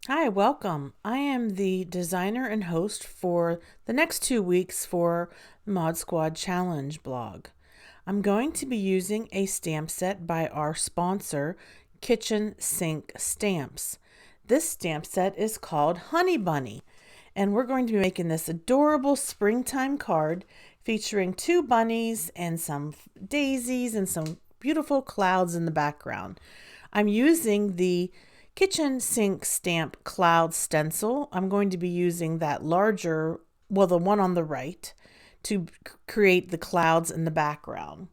Hi, welcome. I am the designer and host for the next 2 weeks for Mod Squad Challenge blog. I'm going to be using a stamp set by our sponsor, Kitchen Sink Stamps. This stamp set is called Honey Bunny, and we're going to be making this adorable springtime card featuring two bunnies and some daisies and some beautiful clouds in the background. I'm using the Kitchen Sink Stamp Cloud Stencil. I'm going to be using that larger, well, the one on the right, to create the clouds in the background.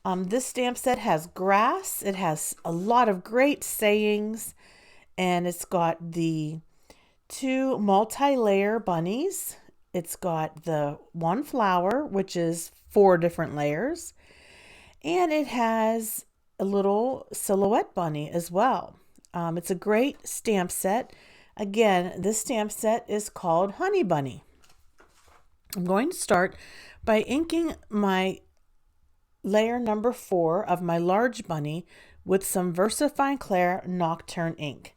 This stamp set has grass, it has a lot of great sayings, and it's got the two multi-layer bunnies. It's got the one flower, which is 4 different layers, and it has a little silhouette bunny as well. It's a great stamp set. Again, this stamp set is called Honey Bunny. I'm going to start by inking my layer number 4 of my large bunny with some VersaFine Clair Nocturne ink.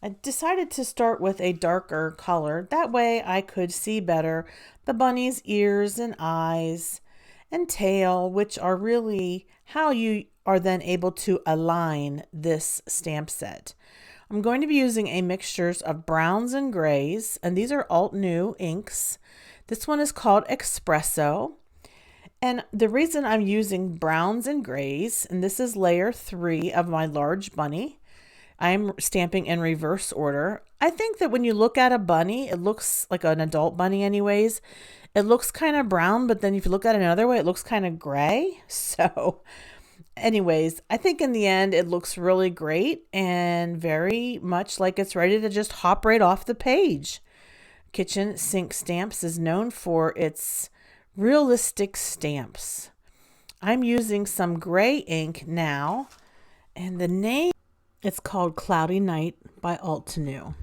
I decided to start with a darker color. That way I could see better the bunny's ears and eyes and tail, which are really how you are then able to align this stamp set. I'm going to be using a mixtures of browns and grays, and these are Altenew inks. This one is called Espresso. And the reason I'm using browns and grays, and this is layer 3 of my large bunny, I'm stamping in reverse order. I think that when you look at a bunny, it looks like an adult bunny anyways. It looks kind of brown, but then if you look at it another way, it looks kind of gray. So anyways, I think in the end, it looks really great and very much like it's ready to just hop right off the page. Kitchen Sink Stamps is known for its realistic stamps. I'm using some gray ink now, and the name, it's called Cloudy Night by Altenew.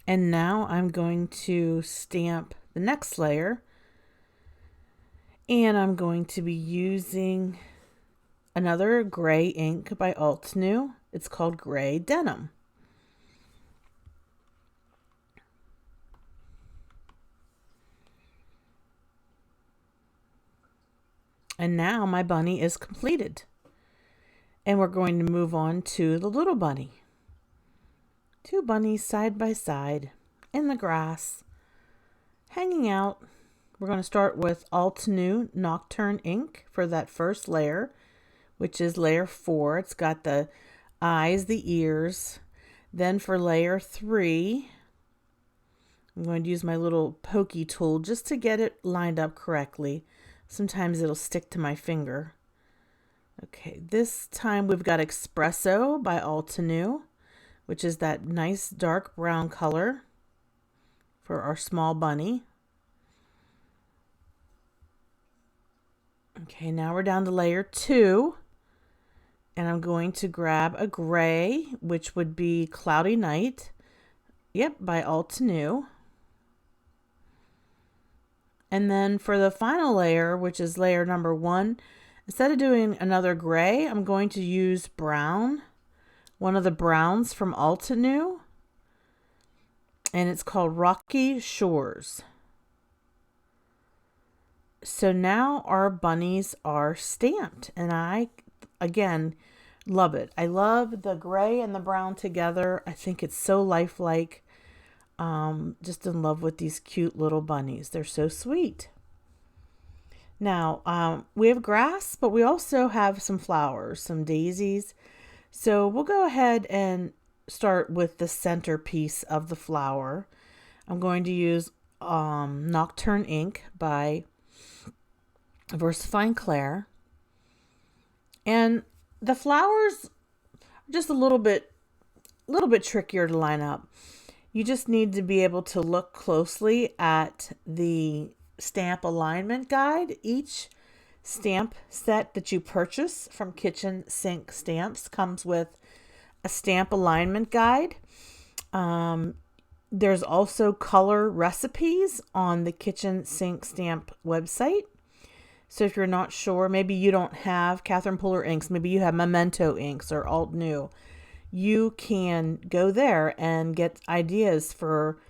And now I'm going to stamp the next layer, and I'm going to be using another gray ink by Altenew. It's called Gray Denim. And now my bunny is completed. And we're going to move on to the little bunny. Two bunnies side by side in the grass, hanging out. We're going to start with Altenew Nocturne ink for that first layer, which is layer 4. It's got the eyes, the ears. Then for layer 3, I'm going to use my little pokey tool just to get it lined up correctly. Sometimes it'll stick to my finger. Okay, this time we've got Espresso by Altenew, which is that nice dark brown color for our small bunny. Okay, now we're down to layer 2, and I'm going to grab a gray, which would be Cloudy Night. Yep, by Altenew. And then for the final layer, which is layer number 1, instead of doing another gray, I'm going to use brown, one of the browns from Altenew, and it's called Rocky Shores. So now our bunnies are stamped, and I, again, love it. I love the gray and the brown together. I think it's so lifelike. Just in love with these cute little bunnies. They're so sweet. Now, we have grass, but we also have some flowers, some daisies. So we'll go ahead and start with the centerpiece of the flower. I'm going to use Nocturne ink by VersaFine Clair. And the flowers are just a little bit trickier to line up. You just need to be able to look closely at the stamp alignment guide. Each stamp set that you purchase from Kitchen Sink Stamps comes with a stamp alignment guide. There's also color recipes on the Kitchen Sink Stamp website. So if you're not sure, maybe you don't have Catherine Puller inks, maybe you have Memento inks or Altenew, you can go there and get ideas for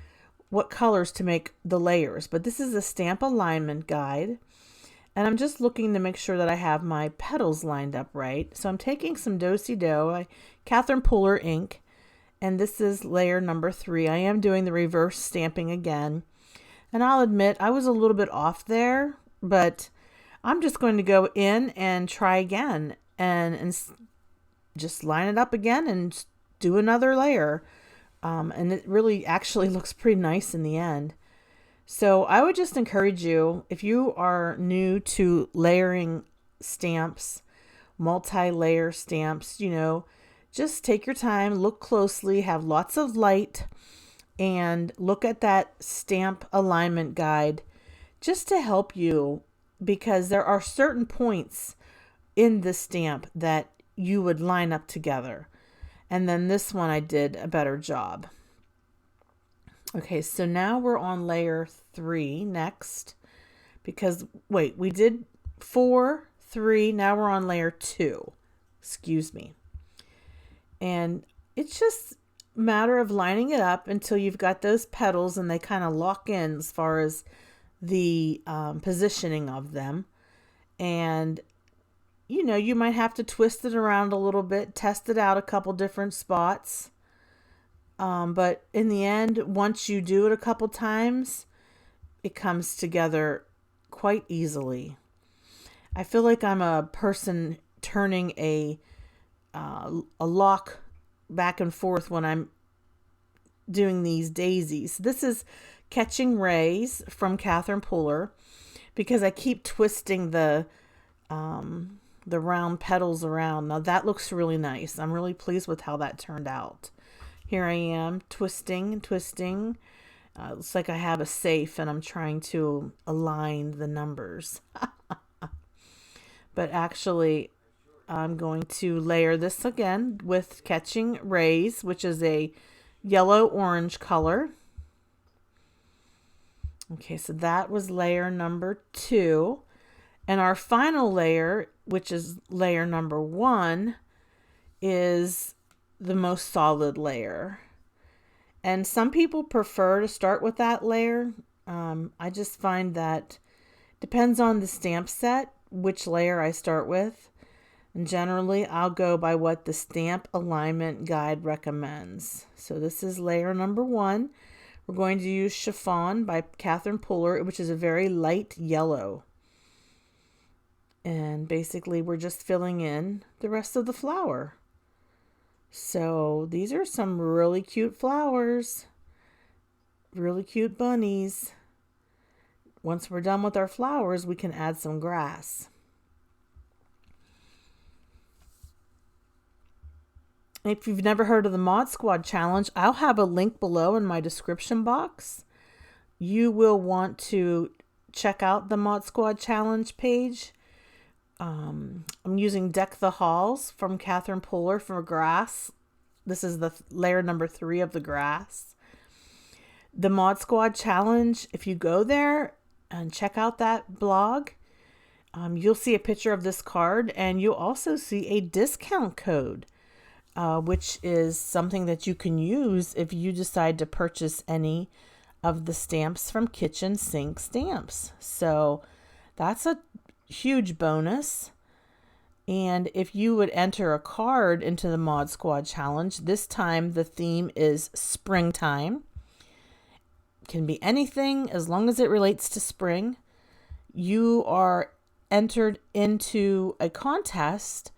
what colors to make the layers. But this is a stamp alignment guide. And I'm just looking to make sure that I have my petals lined up right. So I'm taking some Do-Si-Do, Catherine Pooler ink, and this is layer number 3. I am doing the reverse stamping again. And I'll admit I was a little bit off there, but I'm just going to go in and try again and just line it up again and do another layer. And it really actually looks pretty nice in the end. So I would just encourage you, if you are new to layering stamps, multi-layer stamps, just take your time, look closely, have lots of light, and look at that stamp alignment guide just to help you, because there are certain points in the stamp that you would line up together. And then this one I did a better job. Okay, so now we're on layer 3 next, because wait, we did 4, 3, now we're on layer 2. Excuse me. And it's just a matter of lining it up until you've got those petals and they kind of lock in as far as the positioning of them. And you might have to twist it around a little bit, test it out a couple different spots. But in the end, once you do it a couple times, it comes together quite easily. I feel like I'm a person turning a lock back and forth when I'm doing these daisies. This is Catching Rays from Catherine Pooler, because I keep twisting the round petals around. Now that looks really nice. I'm really pleased with how that turned out. Here I am twisting and twisting. Looks like I have a safe and I'm trying to align the numbers. But actually, I'm going to layer this again with Catching Rays, which is a yellow-orange color. Okay, so that was layer number 2. And our final layer, which is layer number 1, is the most solid layer. And some people prefer to start with that layer. I just find that depends on the stamp set, which layer I start with. And generally, I'll go by what the stamp alignment guide recommends. So this is layer number 1. We're going to use Chiffon by Catherine Pooler, which is a very light yellow. And basically, we're just filling in the rest of the flower. So these are some really cute flowers, really cute bunnies. Once we're done with our flowers, we can add some grass. If you've never heard of the Mod Squad Challenge, I'll have a link below in my description box. You will want to check out the Mod Squad Challenge page. I'm using Deck the Halls from Catherine Pooler for grass. This is the layer number 3 of the grass. The Mod Squad Challenge, if you go there and check out that blog, you'll see a picture of this card, and you'll also see a discount code, which is something that you can use if you decide to purchase any of the stamps from Kitchen Sink Stamps. So that's a huge bonus. And if you would enter a card into the Mod Squad Challenge, this time the theme is springtime. It can be anything as long as it relates to spring. You are entered into a contest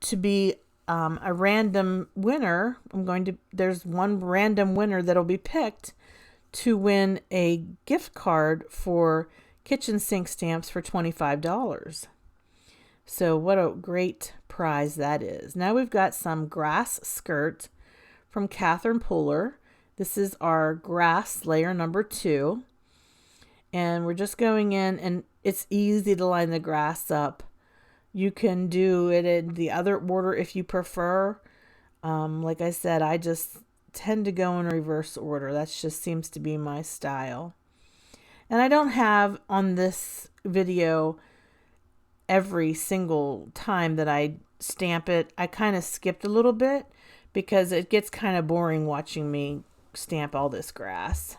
to be a random winner. There's one random winner that'll be picked to win a gift card for Kitchen Sink Stamps for $25. So what a great prize that is. Now we've got some grass skirt from Catherine Pooler. This is our grass layer number 2. And we're just going in, and it's easy to line the grass up. You can do it in the other order if you prefer. Like I said, I just tend to go in reverse order. That just seems to be my style. And I don't have on this video every single time that I stamp it. I kind of skipped a little bit because it gets kind of boring watching me stamp all this grass.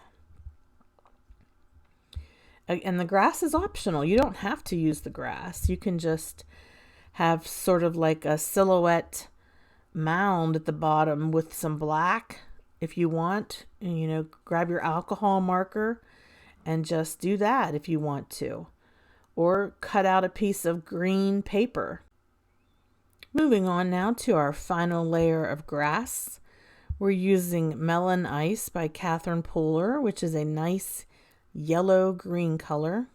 And the grass is optional. You don't have to use the grass. You can just have sort of like a silhouette mound at the bottom with some black if you want. And, grab your alcohol marker and just do that if you want to. Or cut out a piece of green paper. Moving on now to our final layer of grass. We're using Melon Ice by Catherine Pooler, which is a nice yellow-green color.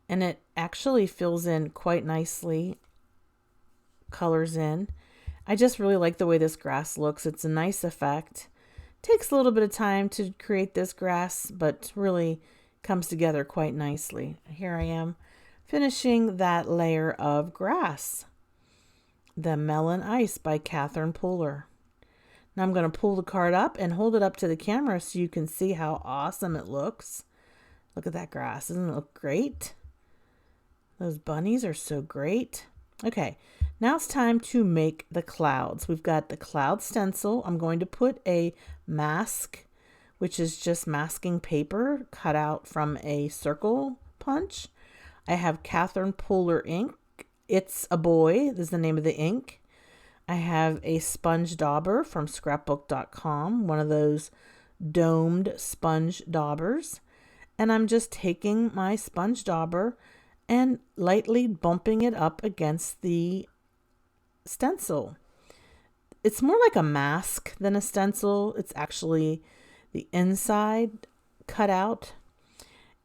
And it actually fills in quite nicely, colors in. I just really like the way this grass looks. It's a nice effect. Takes a little bit of time to create this grass, but really comes together quite nicely. Here I am finishing that layer of grass. The Melon Ice by Catherine Pooler. Now I'm going to pull the card up and hold it up to the camera so you can see how awesome it looks. Look at that grass. Doesn't it look great? Those bunnies are so great. Okay, now it's time to make the clouds. We've got the cloud stencil. I'm going to put a mask, which is just masking paper cut out from a circle punch. I have Catherine Pooler ink. It's a Boy is the name of the ink. I have a sponge dauber from scrapbook.com, one of those domed sponge daubers. And I'm just taking my sponge dauber and lightly bumping it up against the stencil. It's more like a mask than a stencil. It's actually the inside cut out.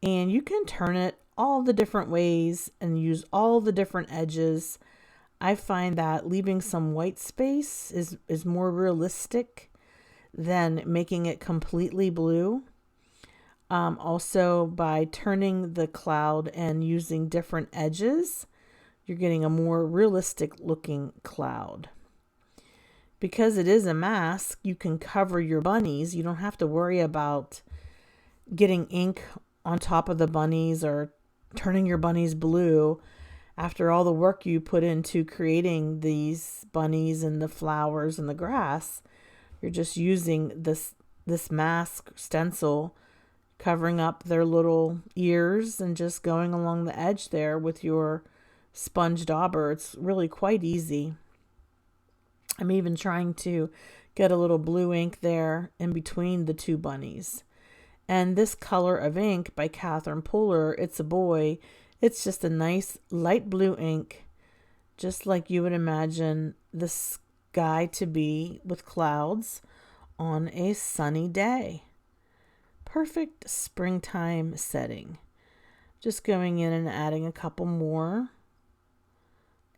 And you can turn it all the different ways and use all the different edges. I find that leaving some white space is more realistic than making it completely blue. Also, by turning the cloud and using different edges, you're getting a more realistic looking cloud. Because it is a mask, you can cover your bunnies. You don't have to worry about getting ink on top of the bunnies or turning your bunnies blue after all the work you put into creating these bunnies and the flowers and the grass. You're just using this mask stencil, covering up their little ears and just going along the edge there with your sponge dauber. It's really quite easy. I'm even trying to get a little blue ink there in between the two bunnies. And this color of ink by Catherine Pooler, It's a Boy. It's just a nice light blue ink, just like you would imagine the sky to be with clouds on a sunny day. Perfect springtime setting. Just going in and adding a couple more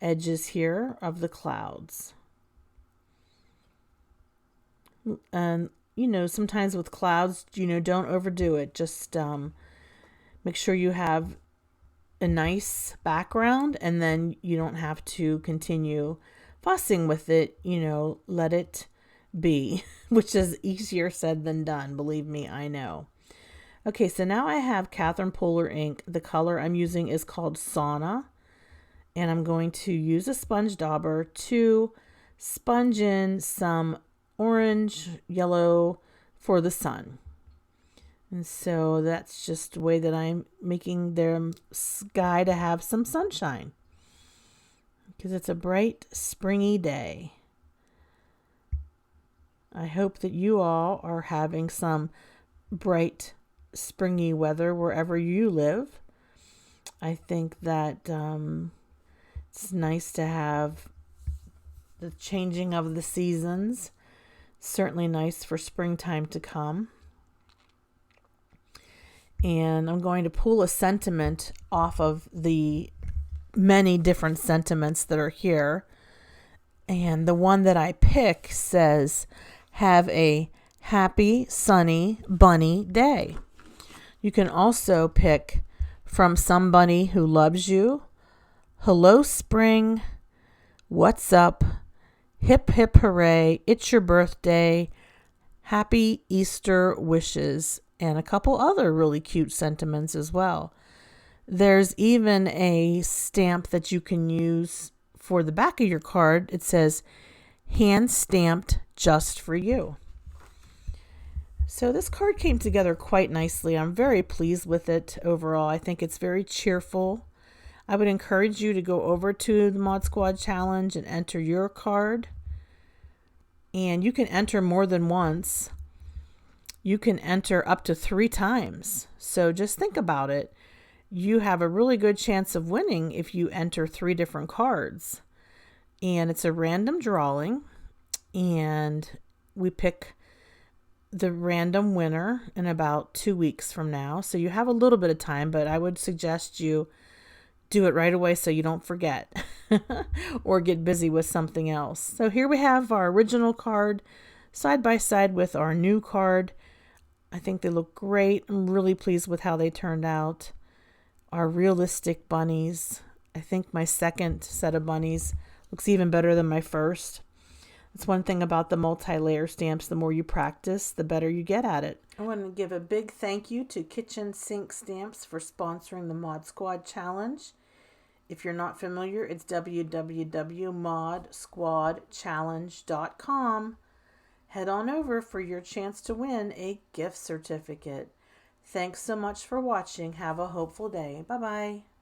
edges here of the clouds. And sometimes with clouds, don't overdo it. Just make sure you have a nice background, and then you don't have to continue fussing with it. Let it be, which is easier said than done. Believe me, I know. Okay, so now I have Catherine Pooler ink. The color I'm using is called Sauna, and I'm going to use a sponge dauber to sponge in some orange, yellow for the sun. And so that's just the way that I'm making their sky to have some sunshine, because it's a bright, springy day. I hope that you all are having some bright, springy weather wherever you live. I think that it's nice to have the changing of the seasons. Certainly nice for springtime to come. And I'm going to pull a sentiment off of the many different sentiments that are here. And the one that I pick says, have a happy, sunny, bunny day. You can also pick from somebody who loves you, hello spring, what's up, hip hip hooray, it's your birthday, happy Easter wishes, and a couple other really cute sentiments as well. There's even a stamp that you can use for the back of your card. It says hand stamped just for you. So this card came together quite nicely. I'm very pleased with it overall. I think it's very cheerful. I would encourage you to go over to the Mod Squad Challenge and enter your card. And you can enter more than once. You can enter up to 3 times. So just think about it. You have a really good chance of winning if you enter 3 different cards. And it's a random drawing. And we pick the random winner in about 2 weeks from now. So you have a little bit of time, but I would suggest you do it right away so you don't forget or get busy with something else. So here we have our original card side by side with our new card. I think they look great. I'm really pleased with how they turned out. Our realistic bunnies. I think my second set of bunnies looks even better than my first. That's one thing about the multi-layer stamps. The more you practice, the better you get at it. I want to give a big thank you to Kitchen Sink Stamps for sponsoring the Mod Squad Challenge. If you're not familiar, it's www.modsquadchallenge.com. Head on over for your chance to win a gift certificate. Thanks so much for watching. Have a hopeful day. Bye-bye.